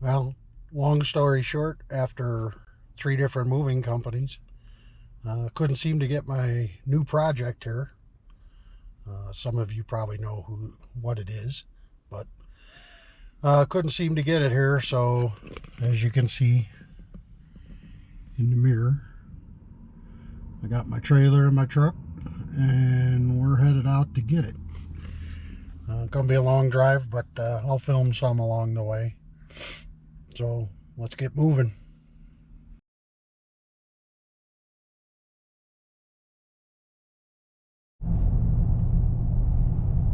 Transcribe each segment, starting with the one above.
Well, long story short, after 3 different moving companies, couldn't seem to get my new project here. Some of you probably know what it is, but couldn't seem to get it here. So as you can see in the mirror, I got my trailer and my truck, and we're headed out to get it. Gonna be a long drive, but I'll film some along the way. So let's get moving.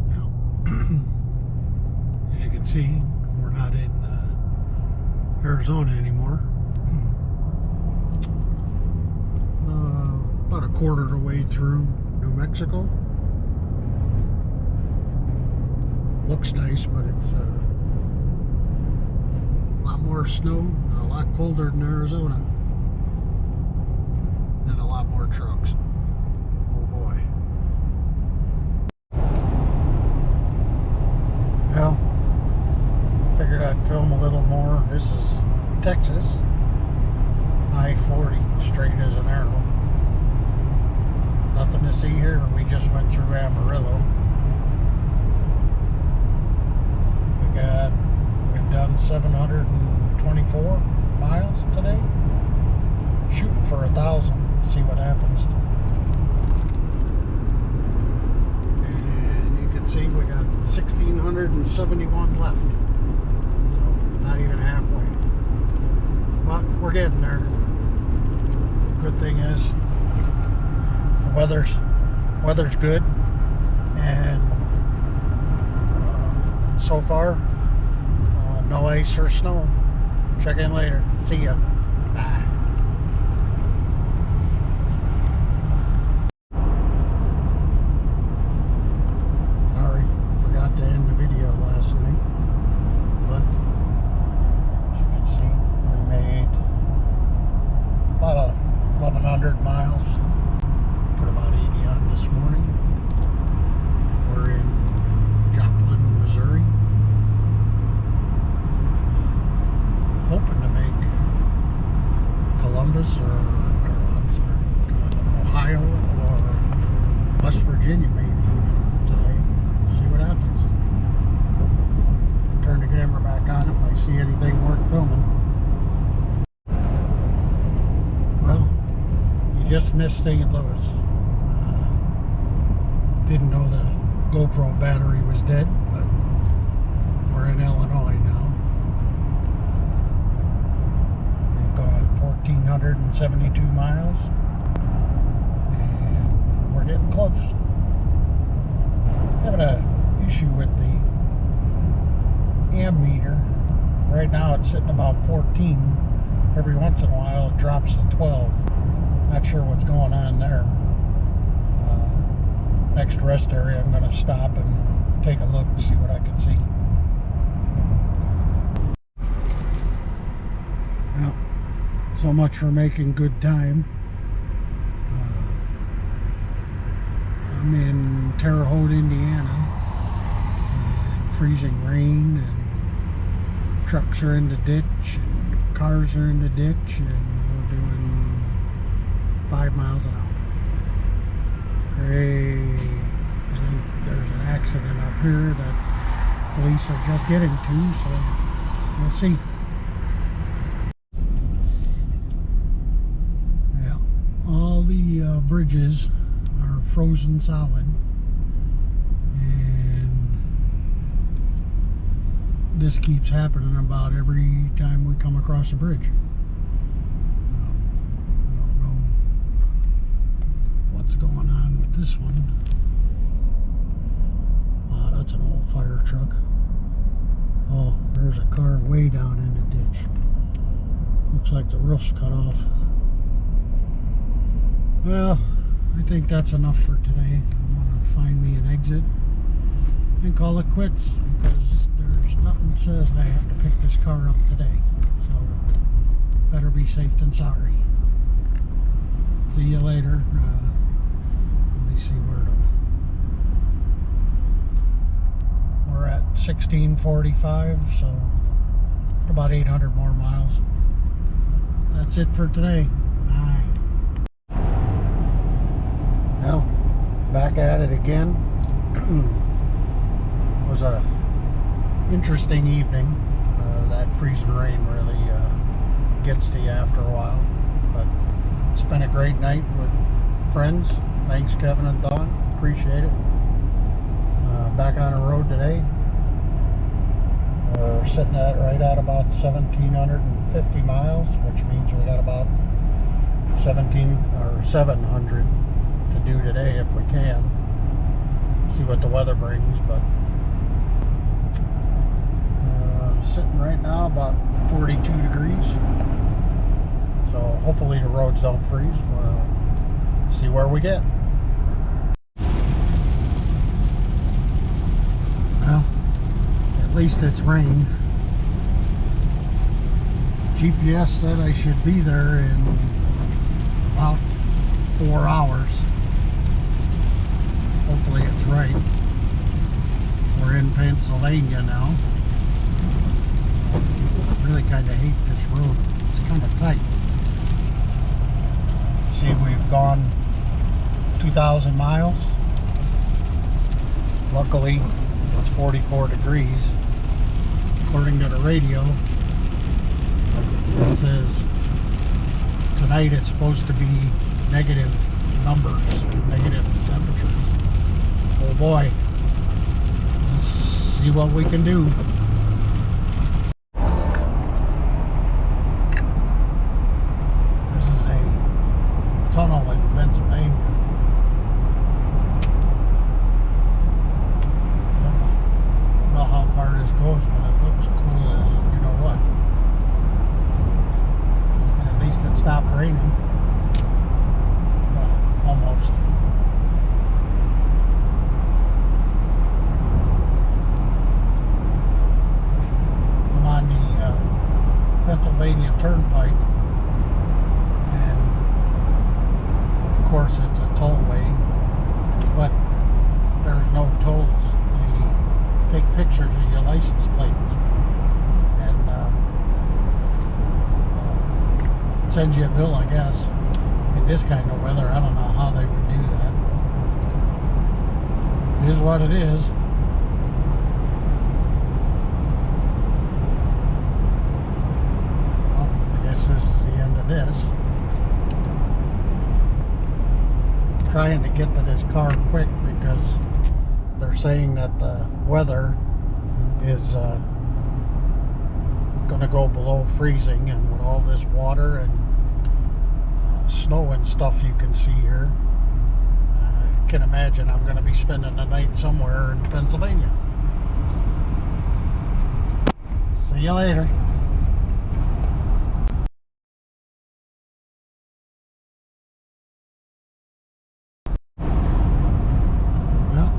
Now, as you can see, we're not in Arizona anymore. About a quarter of the way through New Mexico. Looks nice, but it's a lot more snow and a lot colder than Arizona, and a lot more trucks. Oh boy. Well, figured I'd film a little more. This is Texas, I-40, straight as an arrow. Nothing to see here. We just went through Amarillo. We've done 724 miles today. Shooting for 1,000. See what happens. And you can see we got 1,671 left. So not even halfway. But we're getting there. Good thing is the weather's good, and so far no ice or snow. Check in later. See ya. Bye. Sorry, forgot to end the video last night, but as you can see, we made about 1,100 miles. Put about 80 on this morning. We're in Joplin, Missouri. Hoping to make Columbus or Ohio or West Virginia maybe even today. See what happens. Turn the camera back on if I see anything worth filming. Well, you just missed St. Louis. Didn't know the GoPro battery was dead, but we're in Illinois now. We've gone 1,472 miles, and we're getting close. Having an issue with the ammeter. Right now it's sitting about 14. Every once in a while it drops to 12. Not sure what's going on there. Next rest area I'm going to stop and take a look and see what I can see. Well, so much for making good time. I'm in Terre Haute, Indiana. Freezing rain, and trucks are in the ditch, and cars are in the ditch, and we're doing 5 miles an hour. Great. I think there's an accident up here that police are just getting to, so we'll see. Yeah, all the bridges are frozen solid, and this keeps happening about every time we come across a bridge. What's going on with this one? Wow, that's an old fire truck. Oh, there's a car way down in the ditch. Looks like the roof's cut off. Well, I think that's enough for today. I'm gonna find me an exit and call it quits, because there's nothing that says I have to pick this car up today. So better be safe than sorry. See you later. Let me see where we're at 16:45, so about 800 more miles. That's it for today. Bye. Well, back at it again. It was a interesting evening. That freezing rain really gets to you after a while. But spent a great night with friends. Thanks, Kevin and Dawn. Appreciate it. Back on the road today. We're sitting at right at about 1,750 miles, which means we got about 700 to do today if we can. See what the weather brings, but sitting right now about 42 degrees. So hopefully the roads don't freeze. We'll see where we get. Well, at least it's rained. GPS said I should be there in about 4 hours. Hopefully it's right. We're in Pennsylvania now. I really kind of hate this road. It's kind of tight. See, we've gone 2,000 miles. Luckily, it's 44 degrees. According to the radio, it says tonight it's supposed to be negative numbers, negative temperatures. Oh boy. Let's see what we can do. This is a tunnel in Pennsylvania. I don't know how far this goes, but it looks cool as you know what. And at least it stopped raining. Well, almost. I'm on the Pennsylvania Turnpike, and of course it's a tollway, but there's no tolls. They take pictures of your license plates and send you a bill, I guess. In this kind of weather, I don't know how they would do that, but it is what it is. Well, I guess this is the end of this. I'm trying to get to this car quick because they're saying that the weather is going to go below freezing, and with all this water and snow and stuff you can see here, I can imagine I'm going to be spending the night somewhere in Pennsylvania. See you later. Well,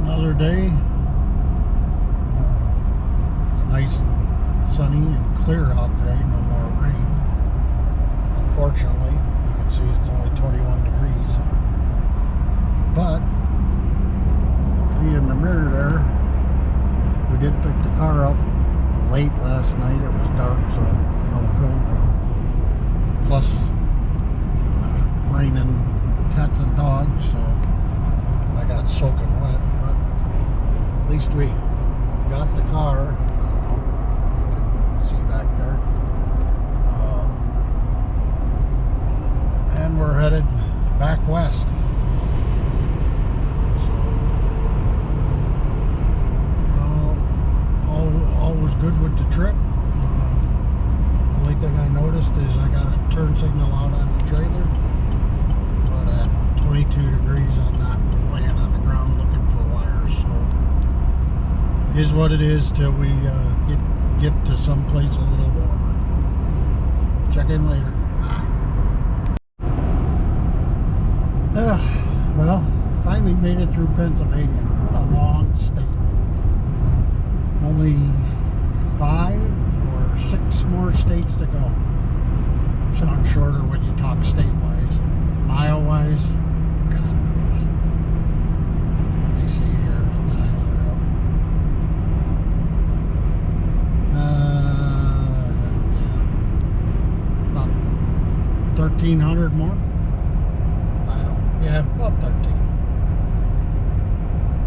another day. It's nice and sunny and clear out today. No more rain. Unfortunately, you can see it's only 21 degrees. But you can see in the mirror there, we did pick the car up late last night. It was dark, so no filming. Plus, it was raining cats and dogs, so I got soaking wet. But at least we got the car. You can see back there. And we're headed back west. So, all was good with the trip. Only thing I noticed is I got a turn signal out on the trailer, but at 22 degrees I'm not laying on the ground looking for wires. So, it is what it is till we get to someplace a little warmer. Check in later. Bye. Well, finally made it through Pennsylvania. What a long state. Only 5 or 6 more states to go. Sounds shorter when you talk state-wise. Mile-wise, God knows. Let me see here. I'll dial it up. 1,300 more. Wow. Yeah, about 13.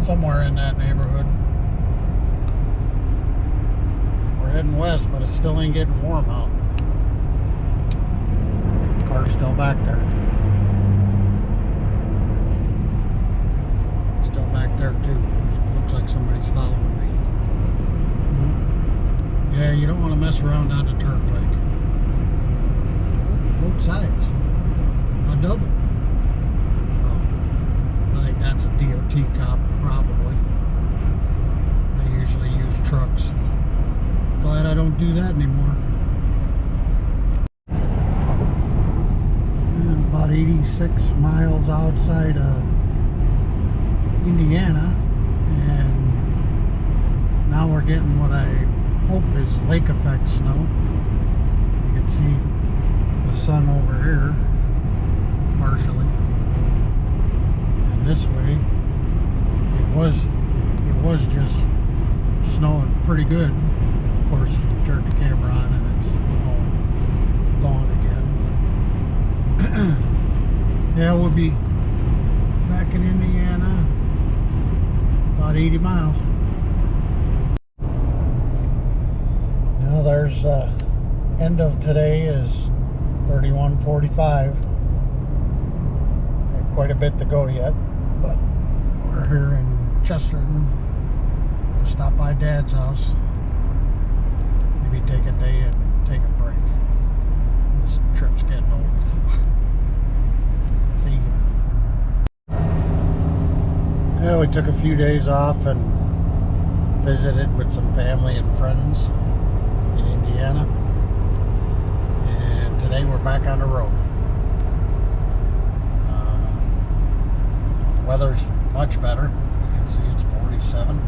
Somewhere in that neighborhood. We're heading west, but it still ain't getting warm out. Car's still back there. Still back there too. So it looks like somebody's following me. Yeah, you don't want to mess around on the turnpike. Both sides. A double. Oh, I think that's a DOT cop, probably. They usually use trucks. Glad I don't do that anymore. And about 86 miles outside of Indiana, and now we're getting what I hope is lake effect snow. You can see the sun over here partially, and this way it was just snowing pretty good. Of course, turn the camera on and it's all gone again. Yeah, we'll be back in Indiana about 80 miles. Now there's end of today is 31:45. Quite a bit to go yet, but we're here in Chesterton. We'll stop by Dad's house. Maybe take a day and take a break. This trip's getting old. See ya. Yeah, we took a few days off and visited with some family and friends in Indiana. And today we're back on the road. Weather's much better. You can see it's 47.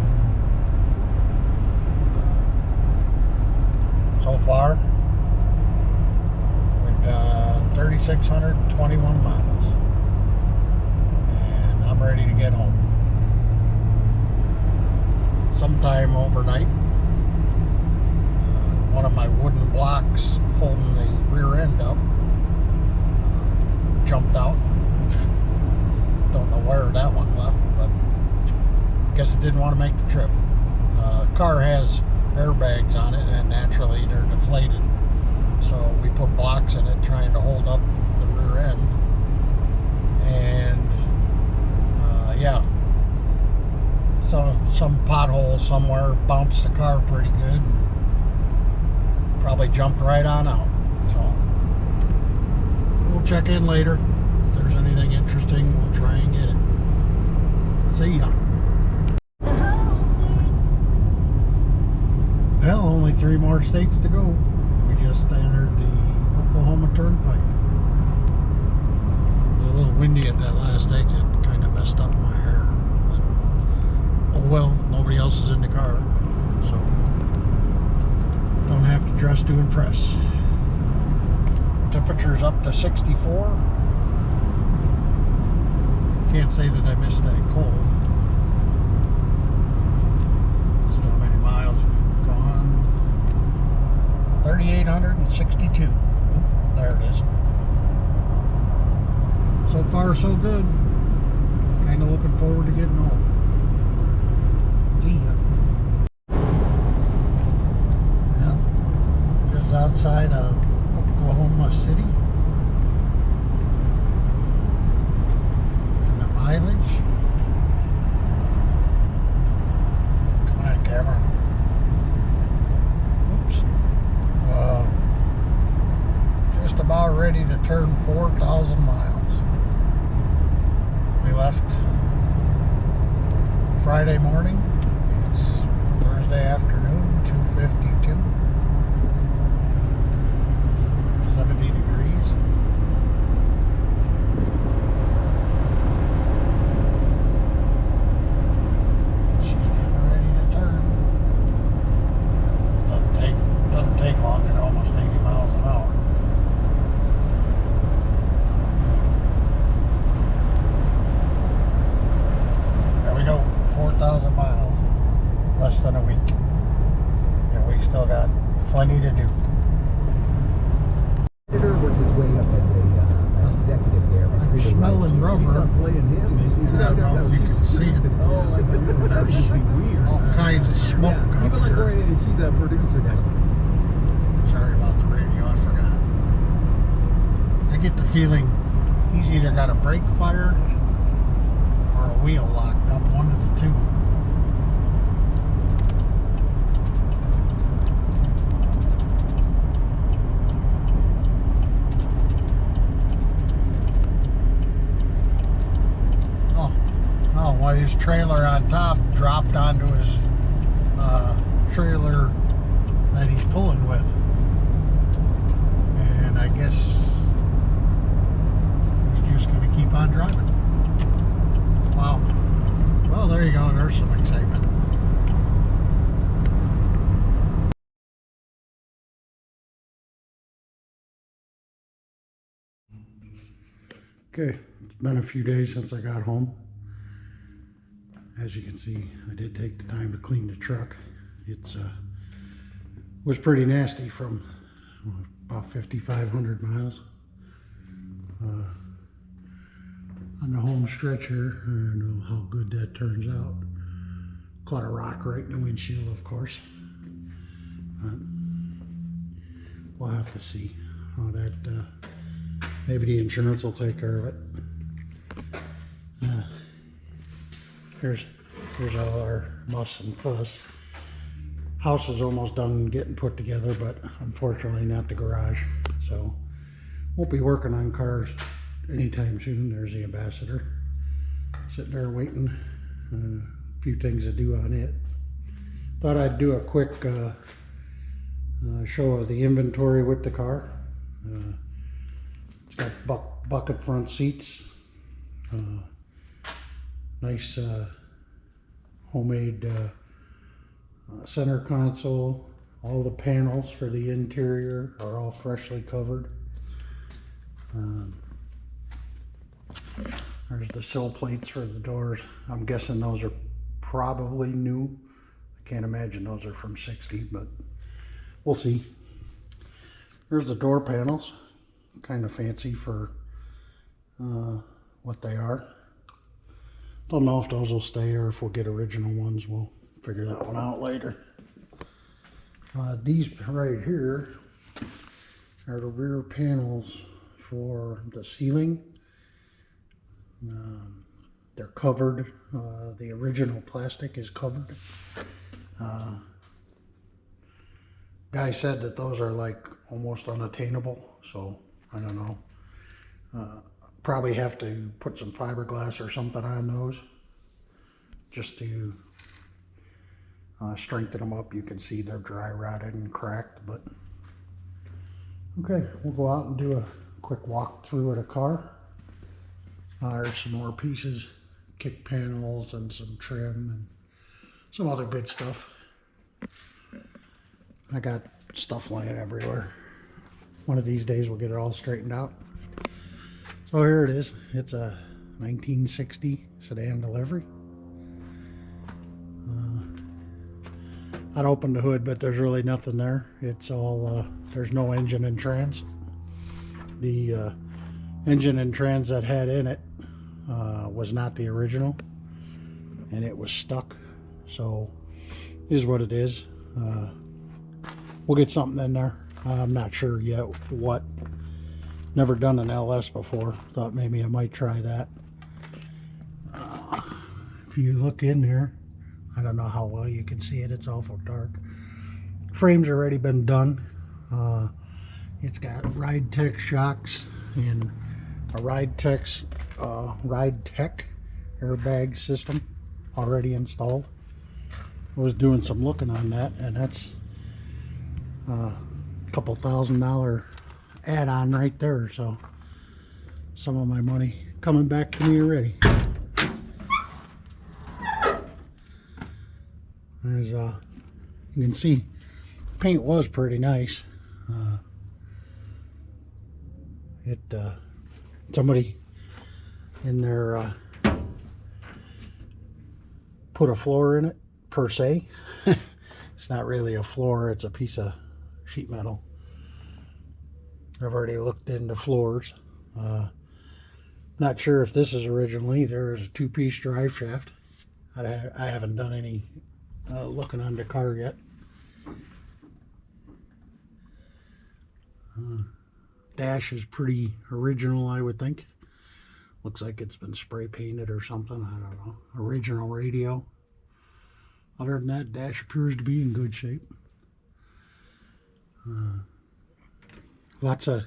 So far, we've done 3,621 miles. And I'm ready to get home. Sometime overnight, one of my wooden blocks holding the rear end up jumped out. Don't know where that one left, but I guess it didn't want to make the trip. Car has airbags on it, and naturally they're deflated. So we put blocks in it trying to hold up the rear end. And yeah, so some pothole somewhere bounced the car pretty good. Probably jumped right on out. So we'll check in later. If there's anything interesting, we'll try and get it. See ya. Well, only 3 more states to go. We just entered the Oklahoma Turnpike. It was a little windy at that last exit. Kind of messed up my hair. But, oh well, nobody else is in the car. So, don't have to dress to impress. Temperature's up to 64. Can't say that I missed that cold. See how many miles we've gone. 3,862. Oh, there it is. So far, so good. Kind of looking forward to getting home. See ya. Well, just outside of Oklahoma City. And the mileage. Come on, camera. Oops. Just about ready to turn 4,000 miles. We left Friday morning. It's Thursday afternoon, 2:52. It's 70 degrees. She's getting ready to turn. Doesn't take long at almost 80 miles an hour. There we go, 4,000 miles. Less than a week. And we still got plenty to do. Worked his way up as a smelling rubber. Playing him. I don't know if you can see it. Oh, I know. That would just be weird. All kinds of smoke up Even like here. Gloria, she's a producer now. Sorry about the radio, I forgot. I get the feeling he's either got a brake fire or a wheel locked up, one of the two. Oh, well, his trailer on top dropped onto his trailer that he's pulling with. And I guess he's just going to keep on driving. Wow. Well, there you go. There's some excitement. Okay, it's been a few days since I got home. As you can see, I did take the time to clean the truck. It's was pretty nasty from about 5,500 miles. On the home stretch here, I don't know how good that turns out. Caught a rock right in the windshield, of course. We'll have to see how that, maybe the insurance will take care of it. Here's all our muss and fuss. House is almost done getting put together, but unfortunately not the garage. So won't be working on cars anytime soon. There's the Ambassador sitting there waiting. A few things to do on it. Thought I'd do a quick show of the inventory with the car. It's got bucket front seats. Nice homemade center console. All the panels for the interior are all freshly covered. There's the sill plates for the doors. I'm guessing those are probably new. I can't imagine those are from '60, but we'll see. There's the door panels. Kind of fancy for what they are. Don't know if those will stay or if we'll get original ones. We'll figure that one out later. These right here are the rear panels for the ceiling. They're covered. The original plastic is covered. Guy said that those are like almost unattainable, so I don't know. Probably have to put some fiberglass or something on those just to strengthen them up. You can see they're dry rotted and cracked, but okay, we'll go out and do a quick walk through of the car. There's some more pieces, kick panels and some trim and some other good stuff. I got stuff laying everywhere. One of these days we'll get it all straightened out. So here it is. It's a 1960 Sedan Delivery. I'd open the hood, but there's really nothing there. It's all, there's no engine and trans. The engine and trans that had in it was not the original, and it was stuck. So is what it is. We'll get something in there. I'm not sure yet what. Never done an LS before. Thought maybe I might try that. If you look in there, I don't know how well you can see it. It's awful dark. Frame's already been done. It's got Ride Tech shocks and a Ride Tech airbag system already installed. I was doing some looking on that, and that's a couple $1,000 add-on right there, so some of my money coming back to me already. There's you can see paint was pretty nice. Somebody in there put a floor in it per se. It's not really a floor, it's a piece of sheet metal. I've already looked into floors. Not sure if this is original either. It's a two-piece drive shaft. I haven't done any looking on the car yet. Dash is pretty original, I would think. Looks like it's been spray painted or something. I don't know. Original radio. Other than that, dash appears to be in good shape. Lots of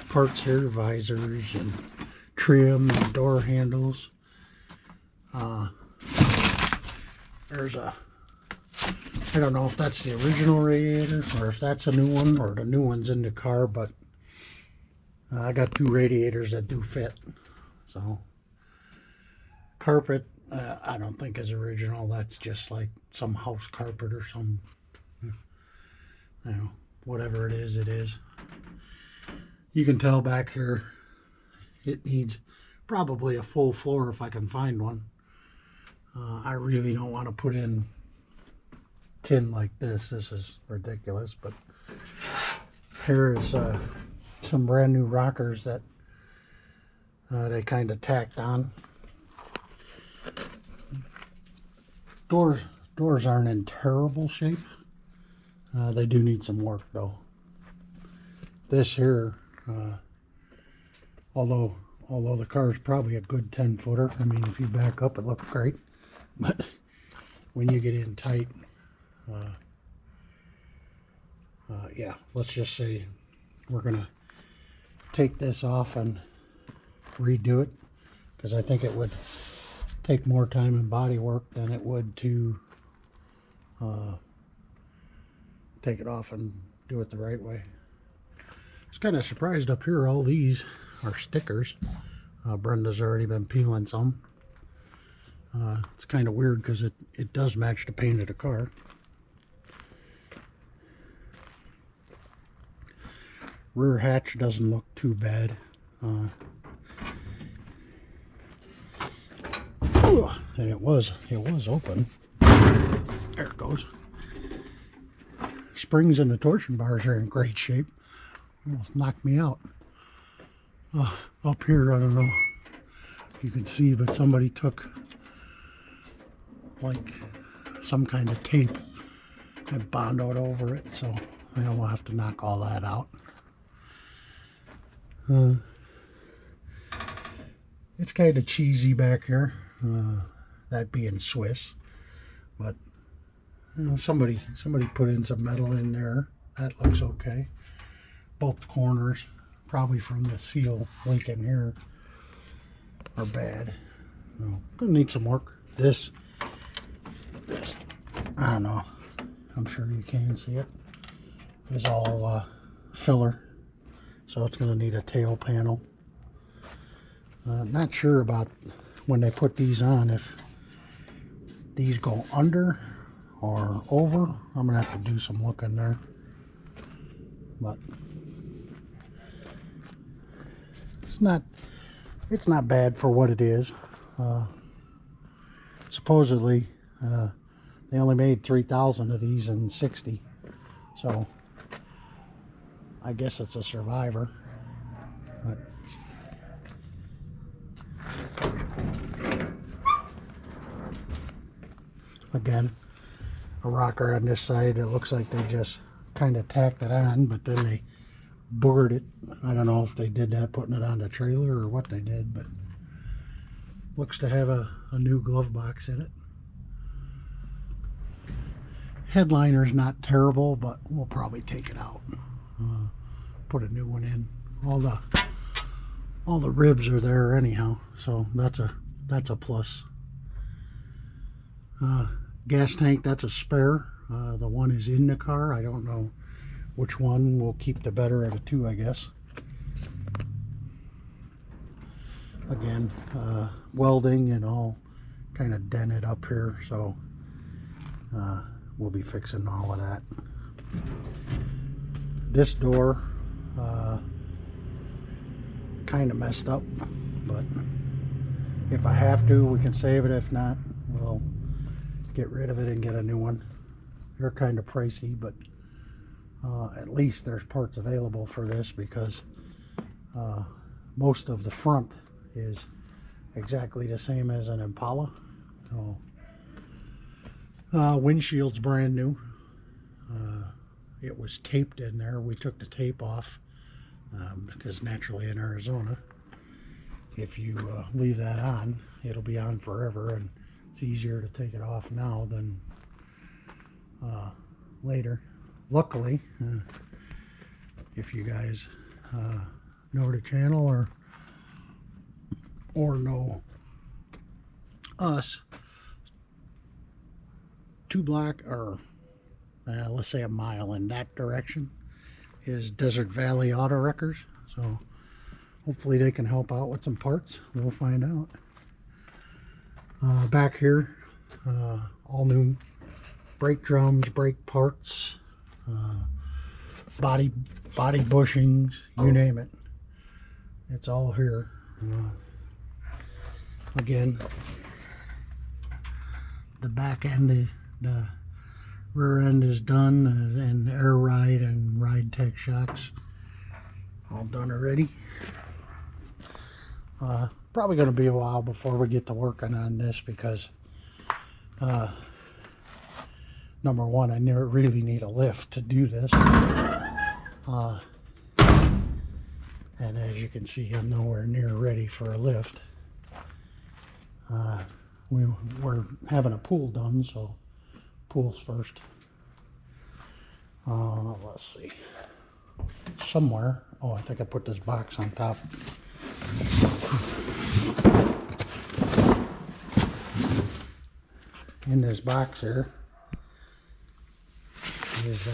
parts here, visors and trim and door handles. There's a, I don't know if that's the original radiator or if that's a new one or the new one's in the car, but I got two radiators that do fit. So carpet, I don't think is original. That's just like some house carpet or some, you know, whatever it is, it is. You can tell back here it needs probably a full floor if I can find one. I really don't want to put in tin like this. This is ridiculous, but here's some brand new rockers that they kind of tacked on. Doors aren't in terrible shape. They do need some work though. This here, although the car is probably a good 10-footer, I mean, if you back up, it looks great. But when you get in tight, yeah, let's just say we're gonna take this off and redo it, because I think it would take more time and body work than it would to take it off and do it the right way. I was kind of surprised up here, all these are stickers. Brenda's already been peeling some. It's kind of weird because it does match the paint of the car. Rear hatch doesn't look too bad. And it was open. There it goes. Springs and the torsion bars are in great shape. Almost knocked me out. Up here, I don't know if you can see, but somebody took like some kind of tape and bondoed over it, so I will have to knock all that out. It's kind of cheesy back here, that being Swiss, but you know, somebody put in some metal in there. That looks okay. Both corners, probably from the seal leaking here, are bad. Gonna need some work. This, I don't know. I'm sure you can see it. It's all filler, so it's gonna need a tail panel. Not sure about when they put these on, if these go under or over. I'm gonna have to do some looking there, but it's not bad for what it is. Supposedly they only made 3,000 of these in 60, so I guess it's a survivor. But again, a rocker on this side, it looks like they just kind of tacked it on, but then they bored it. I don't know if they did that putting it on the trailer or what they did, but looks to have a new glove box in it. Headliner's not terrible, but we'll probably take it out, put a new one in. All the ribs are there anyhow, so that's a plus. Gas tank, that's a spare. The one is in the car. I don't know which one will keep the better of the two, I guess. Again, welding and all kind of dented up here, so we'll be fixing all of that. This door kind of messed up, but if I have to, we can save it. If not, we'll get rid of it and get a new one. They're kind of pricey, but at least there's parts available for this, because most of the front is exactly the same as an Impala. So, windshield's brand new. It was taped in there. We took the tape off because naturally in Arizona, if you leave that on, it'll be on forever, and it's easier to take it off now than later. Luckily, if you guys know the channel or know us, 2 block or let's say a mile in that direction is Desert Valley Auto Wreckers. So hopefully they can help out with some parts. We'll find out. Back here, all new brake drums, brake parts, body bushings, you name it. It's all here. Again, the back end, the rear end is done, and air ride and ride tech shocks all done already. Probably going to be a while before we get to working on this because number one, I really need a lift to do this, and as you can see, I'm nowhere near ready for a lift. We're having a pool done, so pool's first. Let's see, somewhere, oh, I think I put this box on top. In this box here is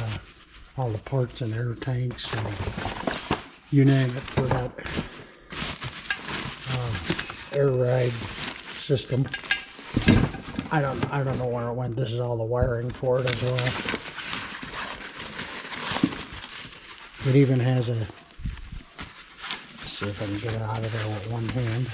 all the parts and air tanks and you name it for that air ride system. I don't know where it went. This is all the wiring for it as well. It even has a, let's see if I can get it out of there with one hand.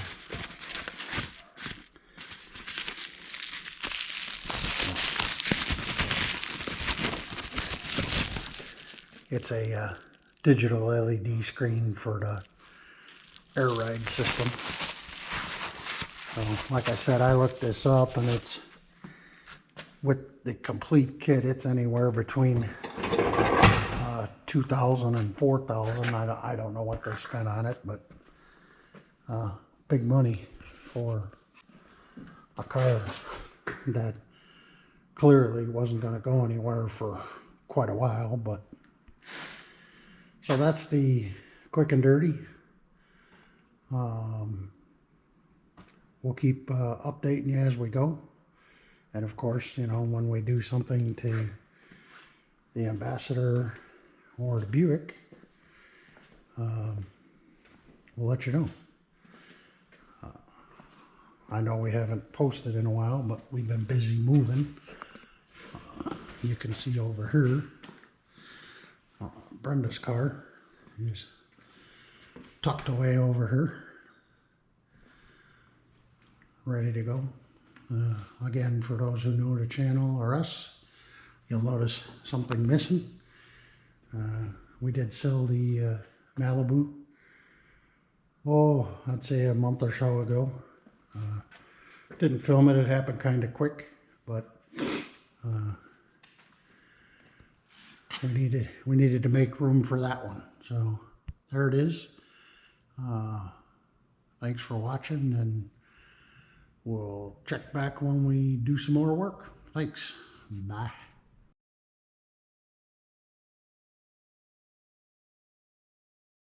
It's a digital LED screen for the air ride system. So, like I said, I looked this up, and it's, with the complete kit, it's anywhere between $2,000 and $4,000. I don't know what they spent on it, but big money for a car that clearly wasn't going to go anywhere for quite a while. But so that's the quick and dirty. We'll keep updating you as we go. And of course, you know, when we do something to the Ambassador or the Buick, we'll let you know. I know we haven't posted in a while, but we've been busy moving. You can see over here, Brenda's car is tucked away over here, ready to go. Again, for those who know the channel or us, you'll notice something missing. We did sell the Malibu, I'd say a month or so ago. Didn't film it, it happened kind of quick, but we needed to make room for that one. So there it is. Thanks for watching, and we'll check back when we do some more work. Thanks. Bye.